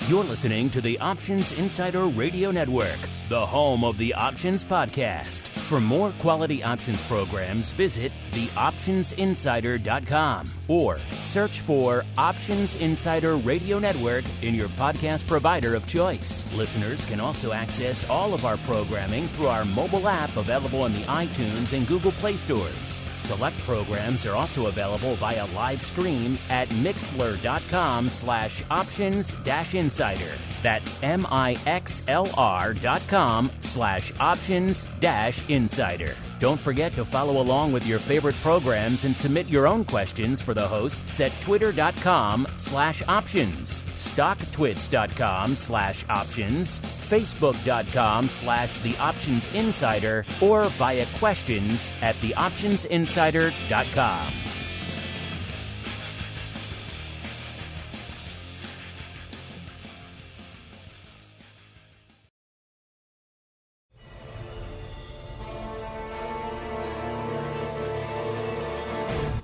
You're listening to the Options Insider Radio Network, the home of the Options Podcast. For more quality options programs, visit theoptionsinsider.com or search for Options Insider Radio Network in your podcast provider of choice. Listeners can also access all of our programming through our mobile app available in the iTunes and Google Play stores. Select programs are also available via live stream at mixlr.com/options-insider. That's mixlr.com/options-insider. Don't forget to follow along with your favorite programs and submit your own questions for the hosts at twitter.com/options, stocktwits.com/options, facebook.com/theoptionsinsider, or via questions at theoptionsinsider.com.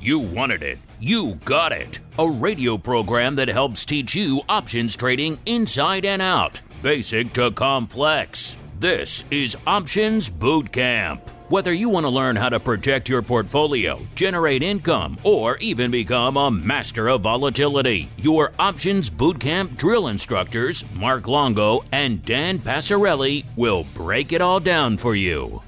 You wanted it. You got it. A radio program that helps teach you options trading inside and out, basic to complex. This is Options Boot Camp. Whether you want to learn how to protect your portfolio, generate income, or even become a master of volatility, your Options Boot Camp drill instructors, Mark Longo and Dan Passarelli, will break it all down for you.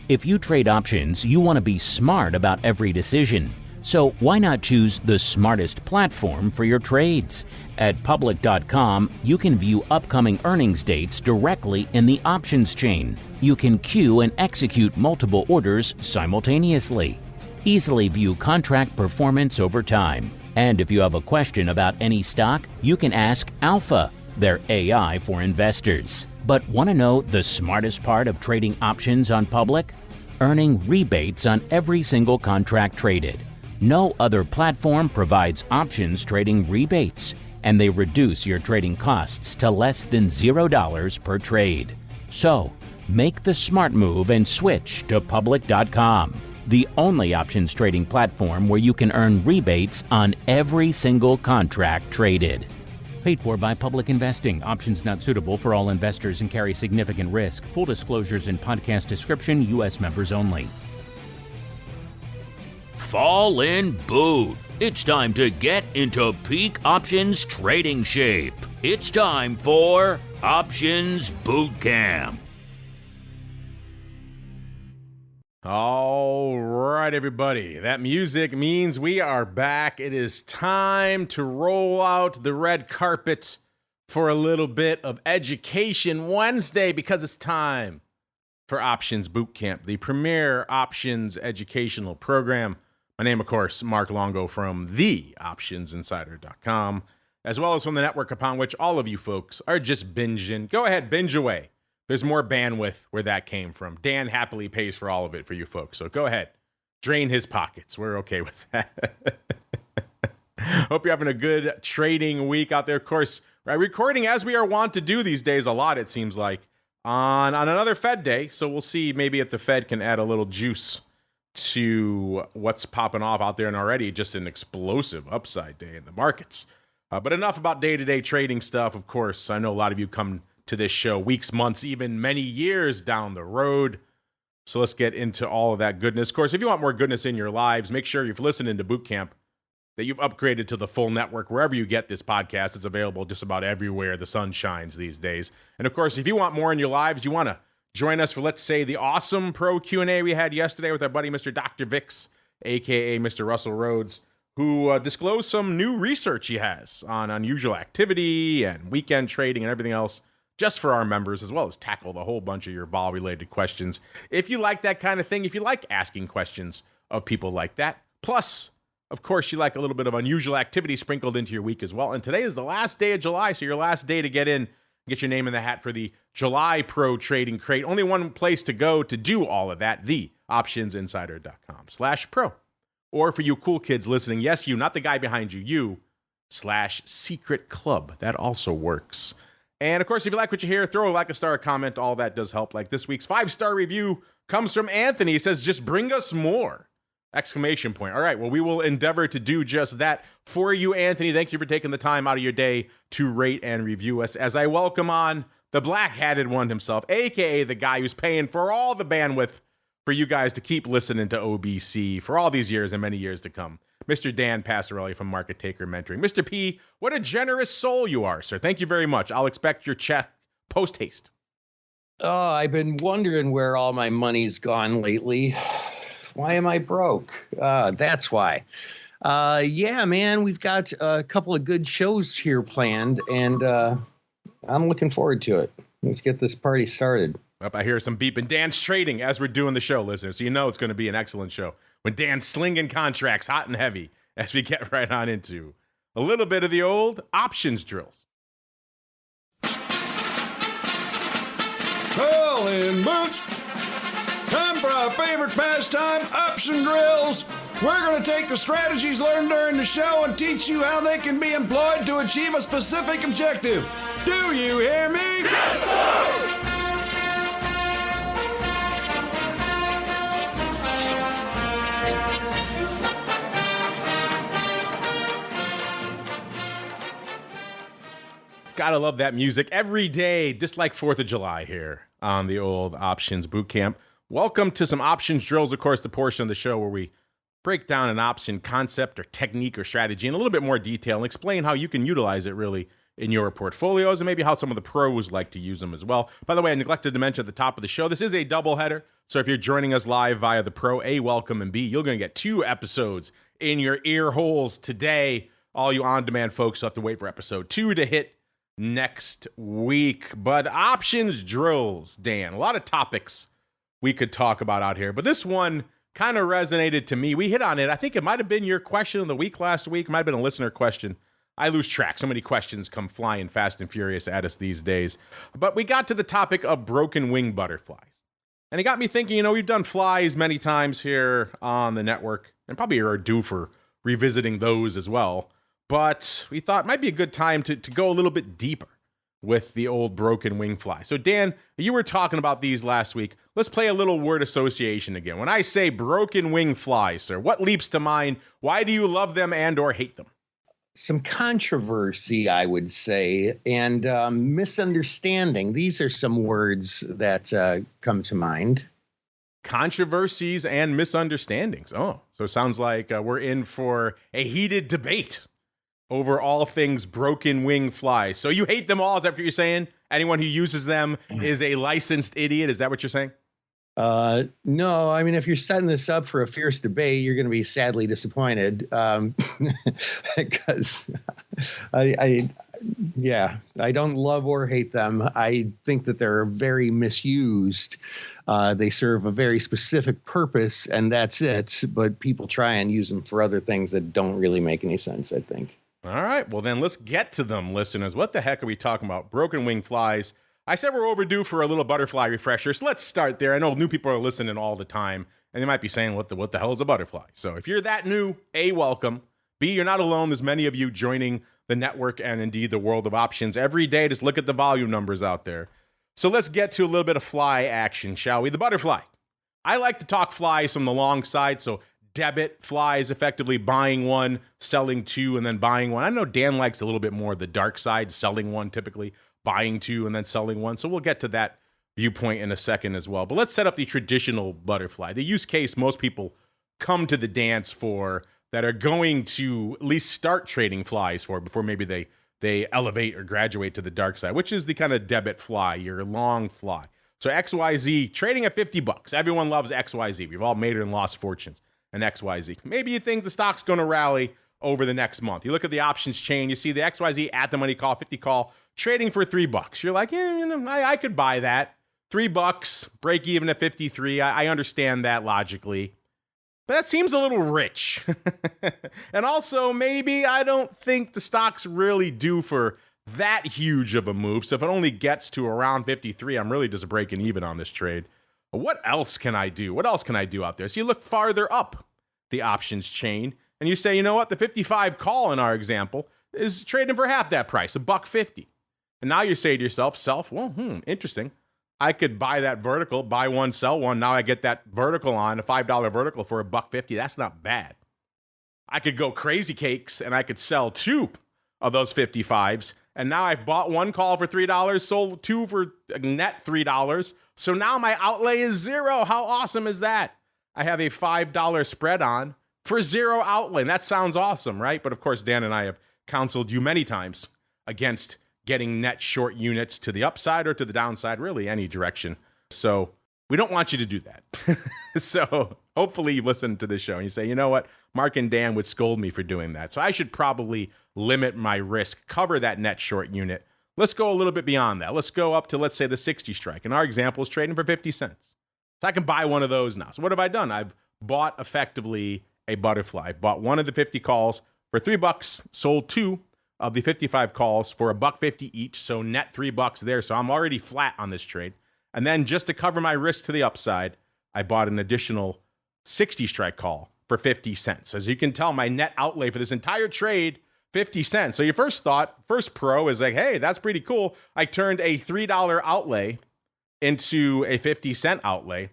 If you trade options, you want to be smart about every decision. So why not choose the smartest platform for your trades? At public.com, you can view upcoming earnings dates directly in the options chain. You can queue and execute multiple orders simultaneously. Easily view contract performance over time. And if you have a question about any stock, you can ask Alpha, their AI for investors. But want to know the smartest part of trading options on Public? Earning rebates on every single contract traded. No other platform provides options trading rebates, and they reduce your trading costs to less than $0 per trade. So, make the smart move and switch to Public.com, the only options trading platform where you can earn rebates on every single contract traded. Paid for by Public Investing. Options not suitable for all investors and carry significant risk. Full disclosures in podcast description. U.S. members only. Fall in boot. It's time to get into peak options trading shape. It's time for Options Boot Camp. All right, everybody. That music means we are back. It is time to roll out the red carpet for a little bit of Education Wednesday, because it's time for Options Boot Camp, the premier options educational program. My name, of course, Mark Longo from theoptionsinsider.com, as well as from the network upon which all of you folks are just binging. Go ahead, binge away. There's more bandwidth where that came from. Dan happily pays for all of it for you folks. So go ahead. Drain his pockets. We're okay with that. Hope you're having a good trading week out there. Of course, right, recording as we are wont to do these days a lot, it seems like, on another Fed day. So we'll see maybe if the Fed can add a little juice to what's popping off out there, and already just an explosive upside day in the markets. But enough about day-to-day trading stuff. Of course, I know a lot of you come to this show weeks, months, even many years down the road. So let's get into all of that goodness. Of course, if you want more goodness in your lives, make sure you've listened to Boot Camp, that you've upgraded to the full network. Wherever you get this podcast, it's available just about everywhere the sun shines these days. And of course, if you want more in your lives, you want to join us for, let's say, the awesome pro Q&A we had yesterday with our buddy Mr. Dr. Vix, a.k.a. Mr. Russell Rhodes, who disclosed some new research he has on unusual activity and weekend trading and everything else, just for our members, as well as tackled a whole bunch of your vol-related questions. If you like that kind of thing, if you like asking questions of people like that, plus, of course, you like a little bit of unusual activity sprinkled into your week as well. And today is the last day of July, so your last day to get in, get your name in the hat for the July Pro Trading Crate. Only one place to go to do all of that, theoptionsinsider.com/pro. Or for you cool kids listening, yes, you, not the guy behind you, /secret club. That also works. And of course, if you like what you hear, throw a like, a star, a comment. All that does help. Like this week's 5-star review comes from Anthony. He says, just bring us more. Exclamation point. All right, well, we will endeavor to do just that for you, Anthony. Thank you for taking the time out of your day to rate and review us as I welcome on the black-hatted one himself, a.k.a. the guy who's paying for all the bandwidth for you guys to keep listening to OBC for all these years and many years to come. Mr. Dan Passarelli from Market Taker Mentoring. Mr. P, what a generous soul you are, sir. Thank you very much. I'll expect your check post-haste. Oh, I've been wondering where all my money's gone lately. Why am I broke? That's why. Yeah, man, we've got a couple of good shows here planned, and I'm looking forward to it. Let's get this party started. Up, I hear some beeping. Dan's trading as we're doing the show, listeners, so you know it's going to be an excellent show. When Dan's slinging contracts hot and heavy as we get right on into a little bit of the old options drills. Holy mooch! Time for our favorite pastime, option drills. We're going to take the strategies learned during the show and teach you how they can be employed to achieve a specific objective. Do you hear me? Yes, sir! Gotta love that music every day, just like 4th of July here on the old Options Bootcamp. Welcome to some options drills, of course, the portion of the show where we break down an option concept or technique or strategy in a little bit more detail and explain how you can utilize it really in your portfolios and maybe how some of the pros like to use them as well. By the way, I neglected to mention at the top of the show, this is a doubleheader. So if you're joining us live via the Pro, A, welcome, and B, you're going to get 2 episodes in your ear holes today. All you on-demand folks will have to wait for episode 2 to hit next week. But options drills, Dan, a lot of topics we could talk about out here, but this one kind of resonated to me. We hit on it. I think it might have been your question of the week last week. Might have been a listener question. I lose track. So many questions come flying fast and furious at us these days. But we got to the topic of broken wing butterflies. And it got me thinking, you know, we've done flies many times here on the network and probably are due for revisiting those as well. But we thought it might be a good time to go a little bit deeper with the old broken wing fly. So Dan, you were talking about these last week. Let's play a little word association again. When I say broken wing fly, sir, what leaps to mind? Why do you love them and or hate them? Some controversy, I would say, and misunderstanding. These are some words that come to mind. Controversies and misunderstandings. Oh, so it sounds like we're in for a heated debate over all things broken wing flies. So you hate them all, is that what you're saying? Anyone who uses them is a licensed idiot, is that what you're saying? No, I mean, if you're setting this up for a fierce debate, you're going to be sadly disappointed. Because I don't love or hate them. I think that they're very misused. They serve a very specific purpose, and that's it. But people try and use them for other things that don't really make any sense, I think. All right, well then let's get to them, listeners. What the heck are we talking about? Broken wing flies. I said we're overdue for a little butterfly refresher, so let's start there. I know new people are listening all the time, and they might be saying, what the hell is a butterfly? So if you're that new, A, welcome. B, you're not alone. There's many of you joining the network and indeed the world of options every day. Just look at the volume numbers out there. So let's get to a little bit of fly action, shall we? The butterfly. I like to talk flies from the long side, so debit flies, effectively buying one, selling 2, and then buying one. I know Dan likes a little bit more the dark side, selling one typically, buying 2, and then selling 1. So we'll get to that viewpoint in a second as well. But let's set up the traditional butterfly, the use case most people come to the dance for that are going to at least start trading flies for before maybe they elevate or graduate to the dark side, which is the kind of debit fly, your long fly. So XYZ trading at $50. Everyone loves XYZ. We've all made and lost fortunes in XYZ. Maybe you think the stock's going to rally over the next month. You look at the options chain, you see the XYZ at the money call, 50 call, trading for $3. You're like, yeah, you know, I could buy that. $3, break even at 53. I understand that logically. But that seems a little rich. And also, maybe I don't think the stock's really due for that huge of a move. So if it only gets to around 53, I'm really just breaking even on this trade. What else can I do? What else can I do out there? So you look farther up the options chain and you say, you know what? The 55 call in our example is trading for half that price, $1.50. And now you say to yourself, well, interesting. I could buy that vertical, buy one, sell one. Now I get that vertical on, a $5 vertical for $1.50. That's not bad. I could go crazy cakes and I could sell 2 of those 55s. And now I've bought one call for $3, sold 2 for net $3. So now my outlay is 0. How awesome is that? I have a $5 spread on for 0 outlay. And that sounds awesome, right? But of course, Dan and I have counseled you many times against getting net short units to the upside or to the downside, really any direction. So we don't want you to do that. So hopefully you listen to this show and you say, you know what? Mark and Dan would scold me for doing that. So I should probably limit my risk, cover that net short unit. Let's go a little bit beyond that. Let's go up to, let's say, the 60 strike. And our example is trading for 50 cents. So I can buy one of those now. So what have I done? I've bought effectively a butterfly. Bought one of the 50 calls for $3, sold 2 of the 55 calls for $1.50 each. So net $3 there. So I'm already flat on this trade. And then just to cover my risk to the upside, I bought an additional 60 strike call for 50 cents. As you can tell, my net outlay for this entire trade, 50 cents. So your first pro is like, hey, that's pretty cool. I turned a $3 outlay into a 50-cent outlay.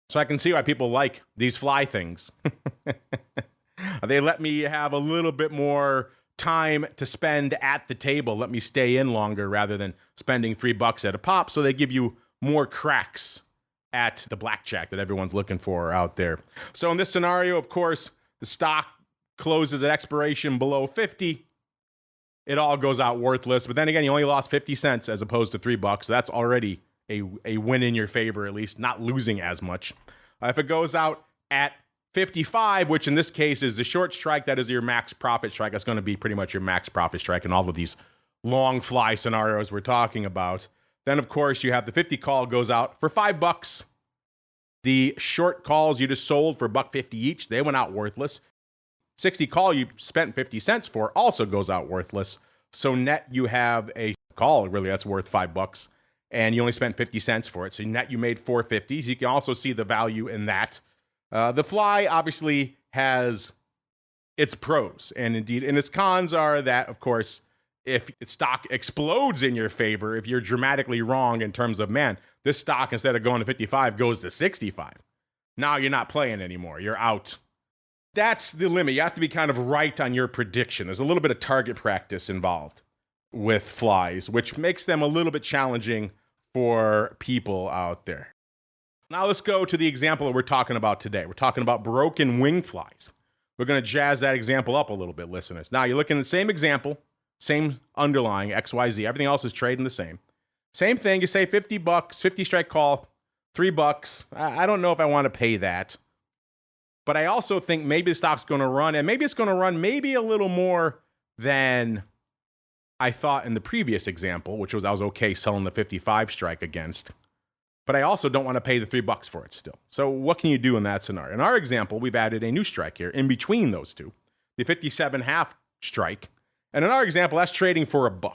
So I can see why people like these fly things. They let me have a little bit more time to spend at the table. Let me stay in longer rather than spending $3 at a pop. So they give you more cracks at the blackjack that everyone's looking for out there. So in this scenario, of course, the stock closes at expiration below 50. It all goes out worthless. But then again, you only lost 50 cents as opposed to $3. So that's already a win in your favor, at least not losing as much. If it goes out at 55, which in this case is the short strike, that is your max profit strike. That's going to be pretty much your max profit strike in all of these long fly scenarios we're talking about. Then, of course, you have the 50 call goes out for $5. The short calls you just sold for $1.50 each, they went out worthless. 60 call you spent 50 cents for also goes out worthless. So net you have a call, really, that's worth $5. And you only spent 50 cents for it. So net you made $4.50. So you can also see the value in that. The fly obviously has its pros. And indeed, and its cons are that, of course, if stock explodes in your favor, if you're dramatically wrong in terms of, man, this stock, instead of going to 55, goes to 65. Now you're not playing anymore. You're out. That's the limit. You have to be kind of right on your prediction. There's a little bit of target practice involved with flies, which makes them a little bit challenging for people out there. Now let's go to the example that we're talking about today. We're talking about broken wing flies. We're going to jazz that example up a little bit, listeners. Now you're looking at the same example, same underlying XYZ. Everything else is trading the same. Same thing. You say $50, 50 strike call, $3. I don't know if I want to pay that. But I also think maybe the stock's going to run, and maybe it's going to run maybe a little more than I thought in the previous example, which was I was okay selling the 55 strike against. But I also don't want to pay the $3 for it still. So what can you do in that scenario? In our example, we've added a new strike here in between those two, the 57.5 strike. And in our example, that's trading for $1.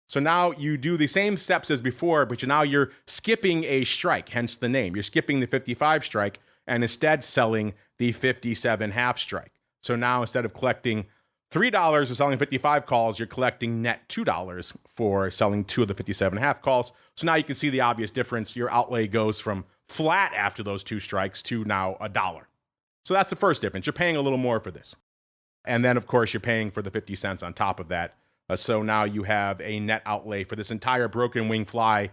So now you do the same steps as before, but now you're skipping a strike, hence the name. You're skipping the 55 strike and instead selling the 57.5 strike. So now instead of collecting $3 for selling 55 calls, you're collecting net $2 for selling 2 of the 57.5 calls. So now you can see the obvious difference. Your outlay goes from flat after those 2 strikes to now $1. So that's the first difference. You're paying a little more for this. And then, of course, you're paying for the 50 cents on top of that. So now you have a net outlay for this entire broken wing fly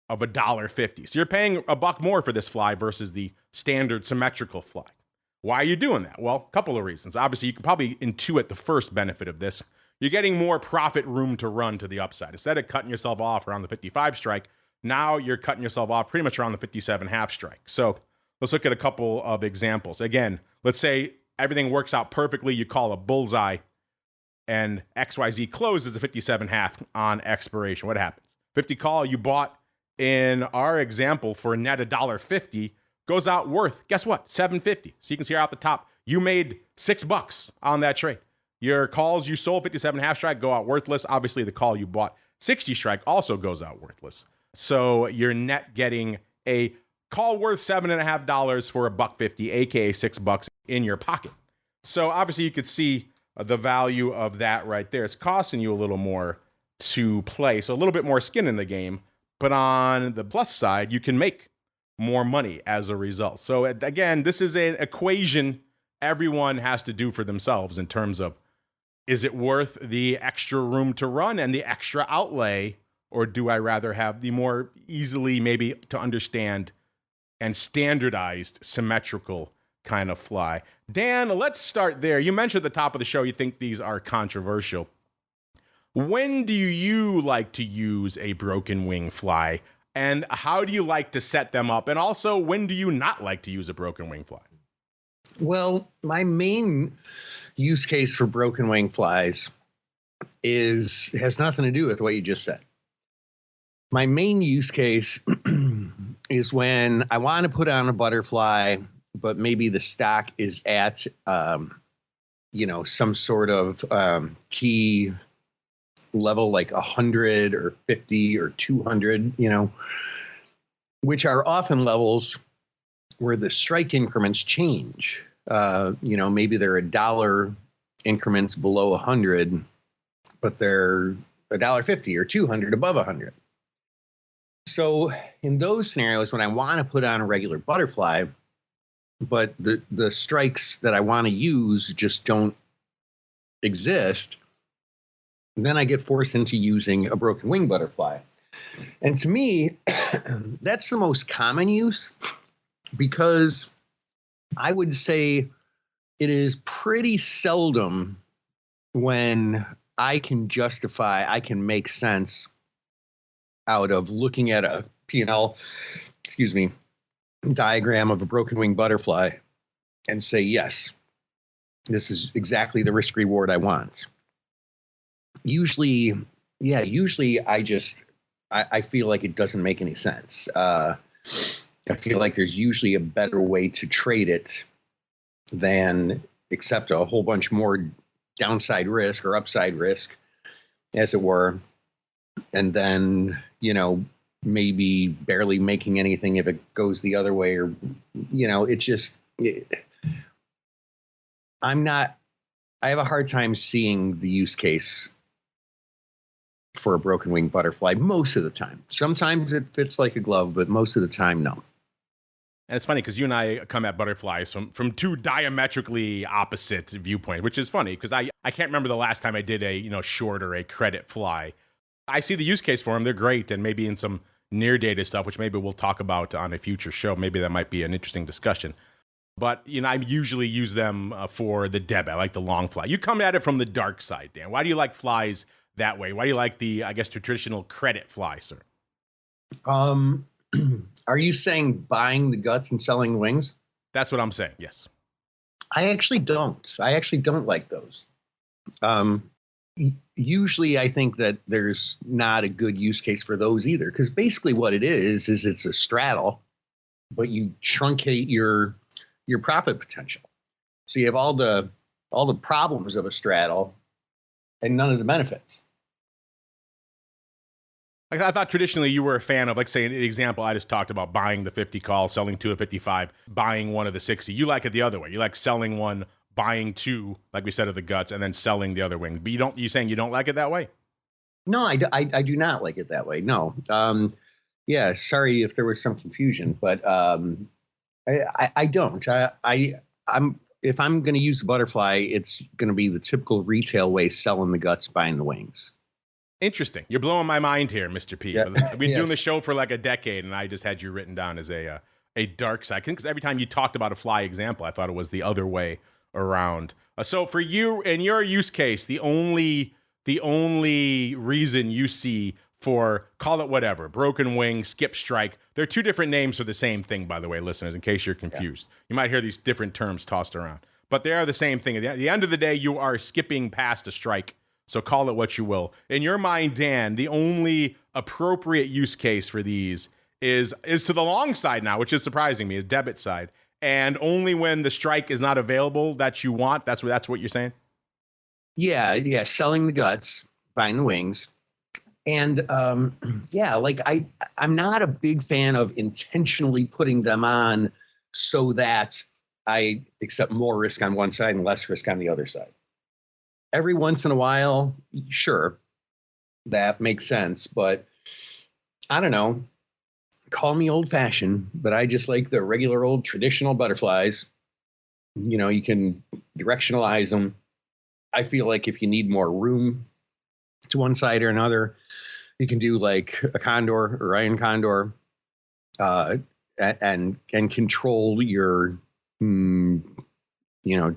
of $1.50. So you're paying $1 more for this fly versus the standard symmetrical fly. Why are you doing that? Well, a couple of reasons. Obviously, you can probably intuit the first benefit of this. You're getting more profit room to run to the upside. Instead of cutting yourself off around the 55 strike, now you're cutting yourself off pretty much around the 57.5 strike. So let's look at a couple of examples. Again, let's say everything works out perfectly. You call a bullseye and XYZ closes the 57.5 on expiration. What happens? 50 call you bought in our example for net $1.50 goes out worth, guess what? $7.50. So you can see right off the top, you made $6 on that trade. Your calls you sold 57.5 strike go out worthless. Obviously, the call you bought 60 strike also goes out worthless. So you're net getting a call worth $7.50 for $1.50, aka $6 in your pocket. So obviously, you could see the value of that right there. It's costing you a little more to play, so a little bit more skin in the game. But on the plus side, you can make more money as a result. So again, this is an equation everyone has to do for themselves in terms of, is it worth the extra room to run and the extra outlay, or do I rather have the more easily maybe to understand and standardized symmetrical kind of fly? Dan, let's start there. You mentioned at the top of the show you think these are controversial. When do you like to use a broken wing fly, and how do you like to set them up? And also, when do you not like to use a broken wing fly? Well, my main use case for broken wing flies has nothing to do with what you just said. My main use case is when I want to put on a butterfly, but maybe the stock is at, some sort of key level, like 100 or 50 or 200, which are often levels where the strike increments change. Maybe they're $1 increments below 100, but they're $1.50 or 200 above 100. So in those scenarios, when I want to put on a regular butterfly, but the strikes that I want to use just don't exist, then I get forced into using a broken wing butterfly. And to me, that's the most common use, because I would say it is pretty seldom when I can make sense out of looking at a P&L, diagram of a broken wing butterfly and say, yes, this is exactly the risk reward I want. Usually I feel like it doesn't make any sense. I feel like there's usually a better way to trade it than accept a whole bunch more downside risk or upside risk, as it were, and then, maybe barely making anything if it goes the other way, or, I have a hard time seeing the use case for a broken wing butterfly most of the time. Sometimes it fits like a glove, but most of the time, no. And it's funny because you and I come at butterflies from two diametrically opposite viewpoints, which is funny because I can't remember the last time I did a short or a credit fly. I see the use case for them. They're great. And maybe in some near data stuff, which maybe we'll talk about on a future show, maybe that might be an interesting discussion. But, I usually use them for the deb. I like the long fly. You come at it from the dark side, Dan. Why do you like flies that way? Why do you like the, traditional credit fly, sir? Are you saying buying the guts and selling the wings? That's what I'm saying, yes. I actually don't. like those. Usually I think that there's not a good use case for those either, because basically what it is it's a straddle, but you truncate your profit potential. So you have all the problems of a straddle and none of the benefits. I thought traditionally you were a fan of, like, say, the example I just talked about, buying the 50 call, selling two at 55, buying one of the 60. You like it the other way. You like selling one, buying two, like we said, of the guts, and then selling the other wing. But you saying you don't like it that way? No, I do not like it that way. No. Yeah, sorry if there was some confusion, but I don't. If I'm going to use the butterfly, it's going to be the typical retail way, selling the guts, buying the wings. Interesting. You're blowing my mind here, Mr. P. Yeah. I've been doing the show for like a decade, and I just had you written down as a dark side. Because every time you talked about a fly example, I thought it was the other way around. So for you, in your use case, the only reason you see for, call it whatever, broken wing, skip strike, they're two different names for the same thing, by the way, listeners, in case you're confused. Yeah. You might hear these different terms tossed around. But they are the same thing. At the end of the day, you are skipping past a strike. So call it what you will. In your mind, Dan, the only appropriate use case for these is to the long side now, which is surprising me, the debit side. And only when the strike is not available that you want. That's what you're saying? Yeah, selling the guts, buying the wings. And I'm not a big fan of intentionally putting them on so that I accept more risk on one side and less risk on the other side. Every once in a while, sure, that makes sense. But I don't know, call me old fashioned, but I just like the regular old traditional butterflies. You can directionalize them. I feel like if you need more room to one side or another, you can do like a condor or Iron Condor, and control your,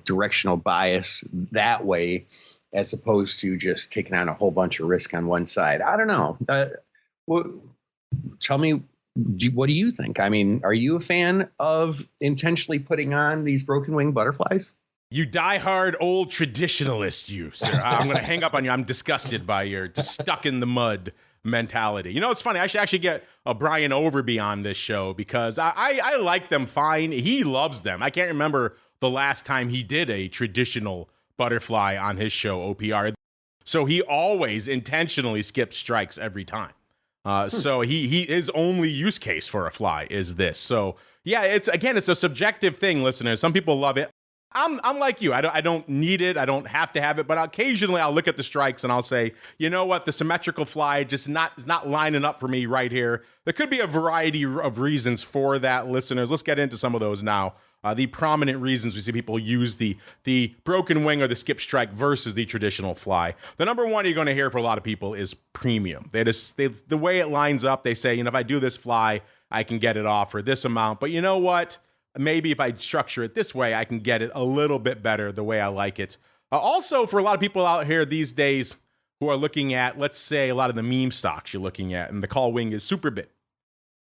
directional bias that way, as opposed to just taking on a whole bunch of risk on one side. I don't know. Tell me, what do you think? I mean, are you a fan of intentionally putting on these broken wing butterflies? You diehard old traditionalist, you, sir. I'm going to hang up on you. I'm disgusted by your just stuck in the mud mentality. It's funny. I should actually get a Brian Overby on this show because I like them fine. He loves them. I can't remember the last time he did a traditional butterfly on his show, OPR. So he always intentionally skips strikes every time. So his only use case for a fly is this. So yeah, it's a subjective thing, listeners. Some people love it. I'm like you. I don't need it. I don't have to have it. But occasionally I'll look at the strikes and I'll say, you know what? The symmetrical fly just is not lining up for me right here. There could be a variety of reasons for that, listeners. Let's get into some of those now. The prominent reasons we see people use the broken wing or the skip strike versus the traditional fly. The number one you're going to hear for a lot of people is premium. The way it lines up, they say, if I do this fly, I can get it off for this amount. But you know what? Maybe if I structure it this way, I can get it a little bit better the way I like it. Also, for a lot of people out here these days who are looking at, let's say, a lot of the meme stocks you're looking at, and the call wing is super bid.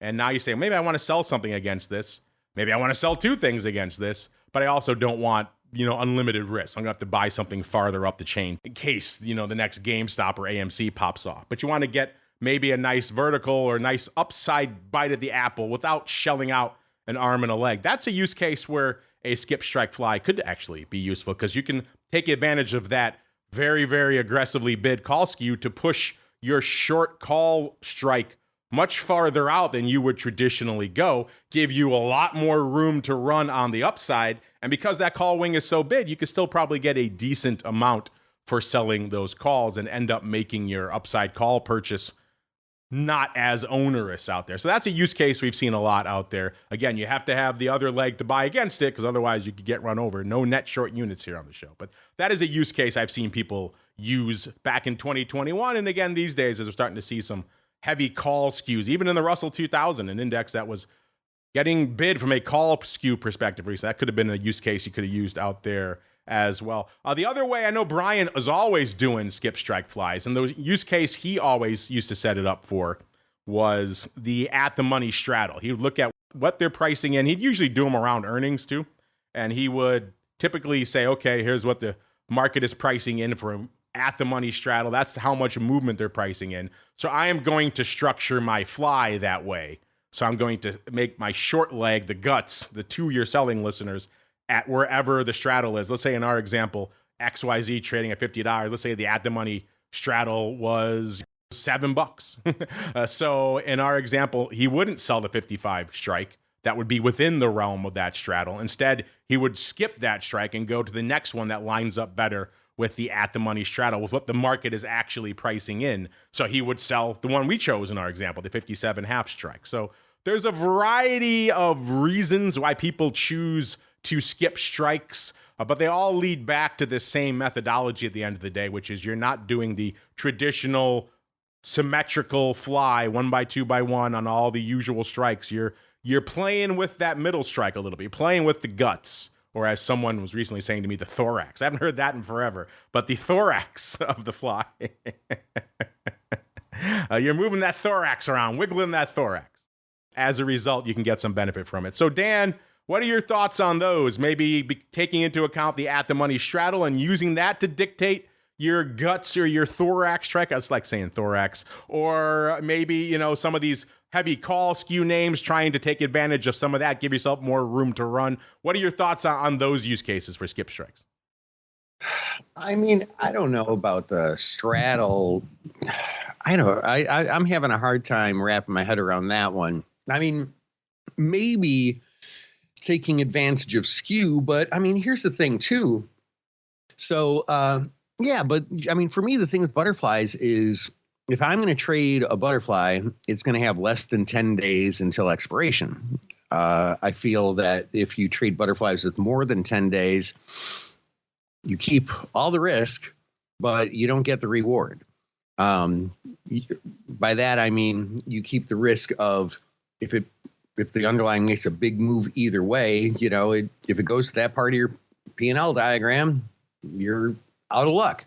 And now you say, maybe I want to sell something against this. Maybe I want to sell two things against this, but I also don't want, unlimited risk. I'm going to have to buy something farther up the chain in case, the next GameStop or AMC pops off. But you want to get maybe a nice vertical or nice upside bite at the apple without shelling out an arm and a leg. That's a use case where a skip strike fly could actually be useful because you can take advantage of that very, very aggressively bid call skew to push your short call strike much farther out than you would traditionally go, give you a lot more room to run on the upside. And because that call wing is so big, you could still probably get a decent amount for selling those calls and end up making your upside call purchase not as onerous out there. So that's a use case we've seen a lot out there. Again, you have to have the other leg to buy against it because otherwise you could get run over. No net short units here on the show. But that is a use case I've seen people use back in 2021. And again, these days, as we're starting to see some heavy call skews, even in the Russell 2000, an index that was getting bid from a call skew perspective recently. That could have been a use case you could have used out there as well. The other way, I know Brian is always doing skip strike flies, and the use case he always used to set it up for was the at the money straddle. He would look at what they're pricing in. He'd usually do them around earnings too, and he would typically say, okay, here's what the market is pricing in for at the money straddle. That's how much movement they're pricing in. So I am going to structure my fly that way. So I'm going to make my short leg, the guts, the two you're selling, listeners, at wherever the straddle is. Let's say in our example, XYZ trading at $50. Let's say the at the money straddle was $7. So in our example, he wouldn't sell the 55 strike. That would be within the realm of that straddle. Instead, he would skip that strike and go to the next one that lines up better with the at the money straddle, with what the market is actually pricing in. So he would sell the one we chose in our example, the 57 half strike. So there's a variety of reasons why people choose to skip strikes, but they all lead back to the same methodology at the end of the day, which is you're not doing the traditional symmetrical fly 1 by 2 by 1 on all the usual strikes. You're playing with that middle strike a little bit. You're playing with the guts, or as someone was recently saying to me, the thorax. I haven't heard that in forever, but the thorax of the fly. You're moving that thorax around, wiggling that thorax. As a result, you can get some benefit from it. So Dan, what are your thoughts on those? Maybe taking into account the at the money straddle and using that to dictate your guts or your thorax strike. I was like saying thorax. Or maybe, some of these heavy call skew names, trying to take advantage of some of that, give yourself more room to run. What are your thoughts on those use cases for skip strikes? I mean, I don't know about the straddle. I'm having a hard time wrapping my head around that one. I mean, maybe taking advantage of skew, but I mean, here's the thing too. So, but I mean, for me, the thing with butterflies is if I'm going to trade a butterfly, it's going to have less than 10 days until expiration. I feel that if you trade butterflies with more than 10 days, you keep all the risk, but you don't get the reward. By that, I mean, you keep the risk of if the underlying makes a big move either way, you know, if it goes to that part of your P&L diagram, you're out of luck.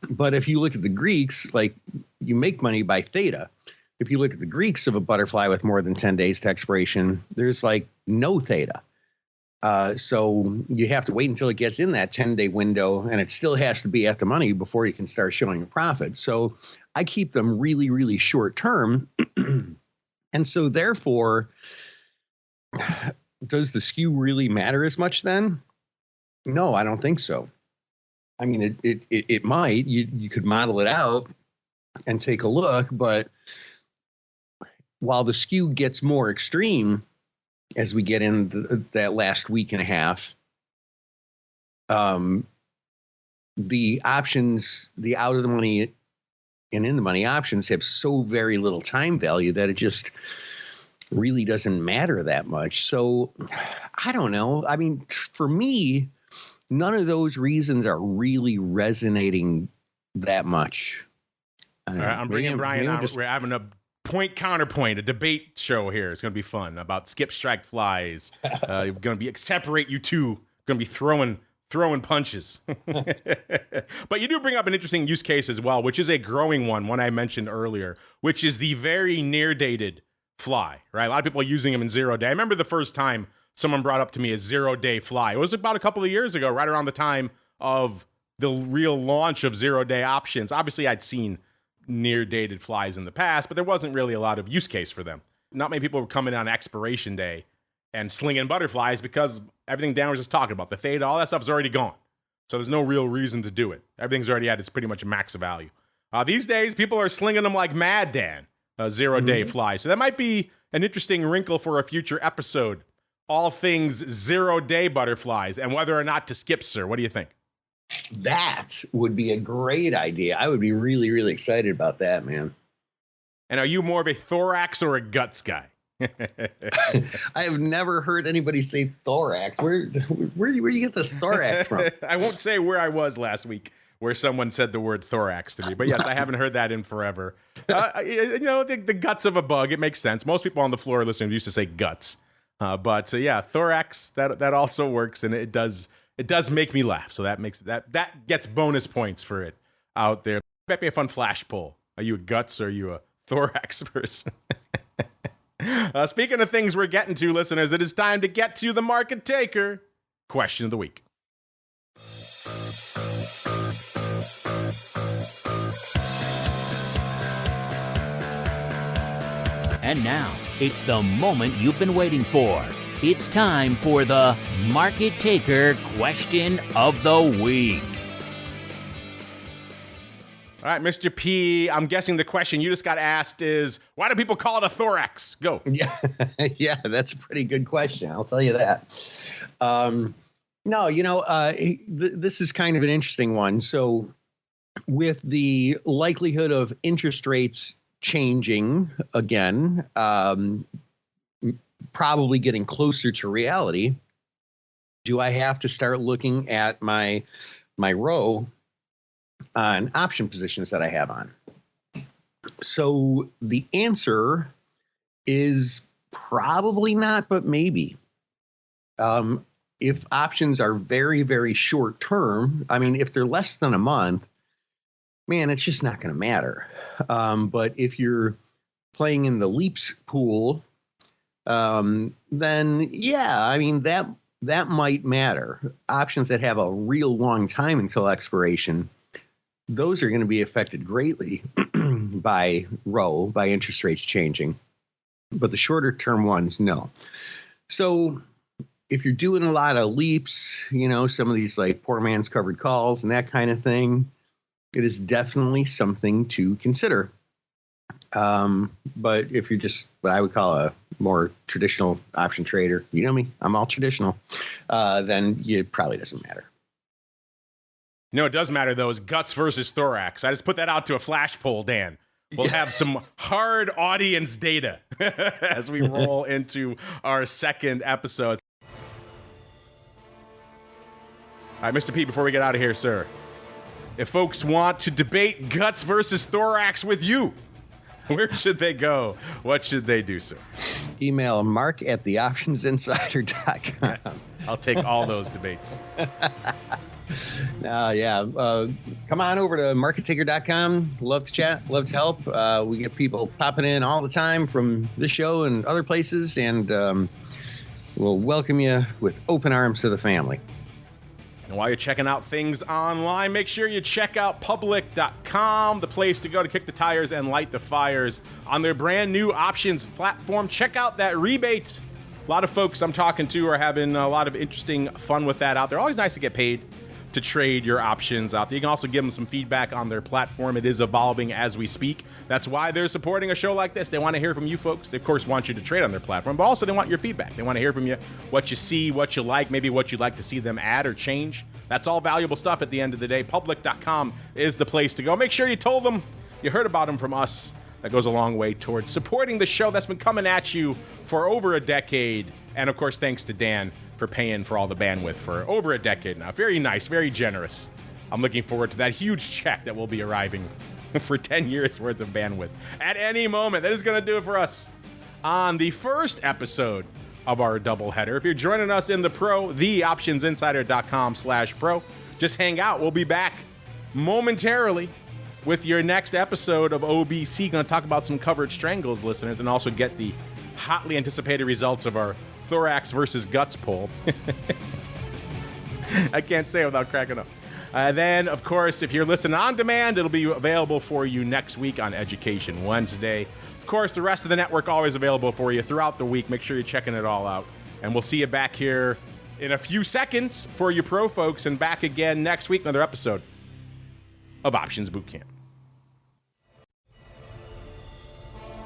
But if you look at the Greeks, like you make money by theta. If you look at the Greeks of a butterfly with more than 10 days to expiration, there's like no theta. So you have to wait until it gets in that 10-day window, and it still has to be at the money before you can start showing a profit. So I keep them really, really short term. And so therefore, does the skew really matter as much then? No, I don't think so. I mean, it might. You could model it out and take a look, but while the skew gets more extreme as we get in that last week and a half, the options, the out of the money and in the money options have so very little time value that it just really doesn't matter that much. So I don't know. I mean, for me, none of those reasons are really resonating that much. All right, I'm bringing Brian on. We're having a point counterpoint, a debate show here. It's going to be fun about skip strike flies. You're going to be separate you two. Going to be throwing punches. But you do bring up an interesting use case as well, which is a growing one I mentioned earlier, which is the very near dated fly, right? A lot of people are using them in 0 day. I remember the first time someone brought up to me a 0 day fly. It was about a couple of years ago, right around the time of the real launch of 0 day options. Obviously, I'd seen near dated flies in the past, but there wasn't really a lot of use case for them. Not many people were coming on expiration day and slinging butterflies because everything Dan was just talking about, the theta, all that stuff is already gone. So there's no real reason to do it. Everything's already at its pretty much max value. These days, people are slinging them like mad, Dan, 0 day flies. So that might be an interesting wrinkle for a future episode. All things 0 day butterflies and whether or not to skip, sir. What do you think? That would be a great idea. I would be really, really excited about that, man. And are you more of a thorax or a guts guy? I have never heard anybody say thorax. Where do you get this thorax from? I won't say where I was last week where someone said the word thorax to me. But yes, I haven't heard that in forever. You know, the guts of a bug, it makes sense. Most people on the floor listening used to say guts. But yeah, thorax, that also works, and it does make me laugh. So that gets bonus points for it out there. Might be a fun flash poll. Are you a guts or are you a thorax person? Speaking of things we're getting to, listeners, it is time to get to the market taker question of the week. And now, it's the moment you've been waiting for. It's time for the Market Taker Question of the Week. All right, Mr. P, I'm guessing the question you just got asked is, why do people call it a thorax? Go. Yeah, that's a pretty good question. I'll tell you that. No, you know, this is kind of an interesting one. So with the likelihood of interest rates changing again, probably getting closer to reality, do I have to start looking at my row on option positions that I have on? So the answer is probably not, but maybe. If options are very, very short term, I mean, if they're less than a month, man, it's just not going to matter. But if you're playing in the leaps pool, then yeah, I mean, that might matter. Options that have a real long time until expiration, those are going to be affected greatly by interest rates changing. But the shorter term ones, no. So if you're doing a lot of leaps, you know, some of these like poor man's covered calls and that kind of thing, it is definitely something to consider. But if you're just what I would call a more traditional option trader, you know me, I'm all traditional, then it probably doesn't matter. You know, it does matter, though, is guts versus thorax. I just put that out to a flash poll, Dan. We'll have some hard audience data as we roll into our second episode. All right, Mr. P, before we get out of here, sir, if folks want to debate guts versus thorax with you, where should they go? What should they do, sir? Email mark@theoptionsinsider.com. I'll take all those debates. Come on over to markettaker.com. Love to chat, love to help. We get people popping in all the time from this show and other places, and we'll welcome you with open arms to the family. And while you're checking out things online, make sure you check out public.com, the place to go to kick the tires and light the fires on their brand new options platform. Check out that rebate. A lot of folks I'm talking to are having a lot of interesting fun with that out there. Always nice to get paid to trade your options out there. You can also give them some feedback on their platform. It is evolving as we speak. That's why they're supporting a show like this. They want to hear from you folks. They, of course, want you to trade on their platform, but also they want your feedback. They want to hear from you what you see, what you like, maybe what you'd like to see them add or change. That's all valuable stuff at the end of the day. Public.com is the place to go. Make sure you told them you heard about them from us. That goes a long way towards supporting the show that's been coming at you for over a decade. And, of course, thanks to Dan for paying for all the bandwidth for over a decade now. Very nice, very generous. I'm looking forward to that huge check that will be arriving for 10 years worth of bandwidth at any moment. That is going to do it for us on the first episode of our doubleheader. If you're joining us in the pro, theoptionsinsider.com/pro, just hang out. We'll be back momentarily with your next episode of OBC. Going to talk about some covered strangles, listeners, and also get the hotly anticipated results of our thorax versus guts poll. I can't say it without cracking up. Then, of course, if you're listening on demand, it'll be available for you next week on Education Wednesday. Of course, the rest of the network always available for you throughout the week. Make sure you're checking it all out. And we'll see you back here in a few seconds for you pro folks, and back again next week, another episode of Options Bootcamp.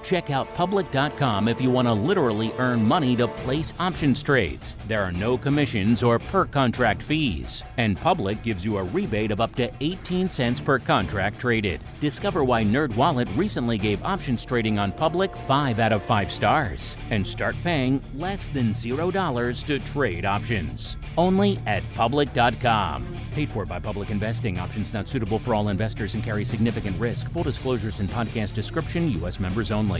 Check out public.com if you want to literally earn money to place options trades. There are no commissions or per contract fees. And Public gives you a rebate of up to 18 cents per contract traded. Discover why NerdWallet recently gave options trading on Public 5 out of 5 stars. And start paying less than $0 to trade options. Only at public.com. Paid for by Public Investing. Options not suitable for all investors and carry significant risk. Full disclosures and podcast description. U.S. members only.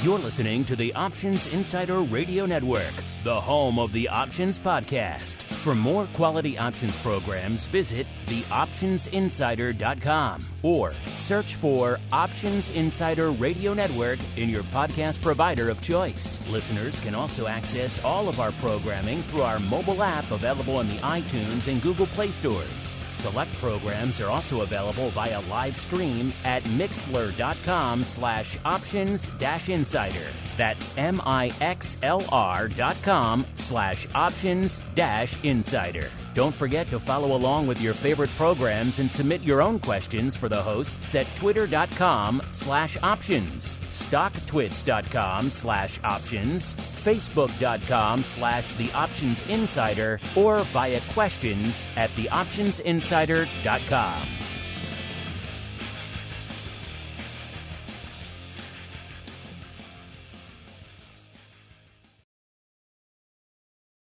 You're listening to the Options Insider Radio Network, the home of the Options Podcast. For more quality options programs, visit theoptionsinsider.com or search for Options Insider Radio Network in your podcast provider of choice. Listeners can also access all of our programming through our mobile app available in the iTunes and Google Play stores. Select programs are also available via live stream at mixlr.com/options-insider. That's mixlr.com/options-insider. Don't forget to follow along with your favorite programs and submit your own questions for the hosts at twitter.com/options, stocktwits.com/options, facebook.com/theoptionsinsider, or via questions at theoptionsinsider.com.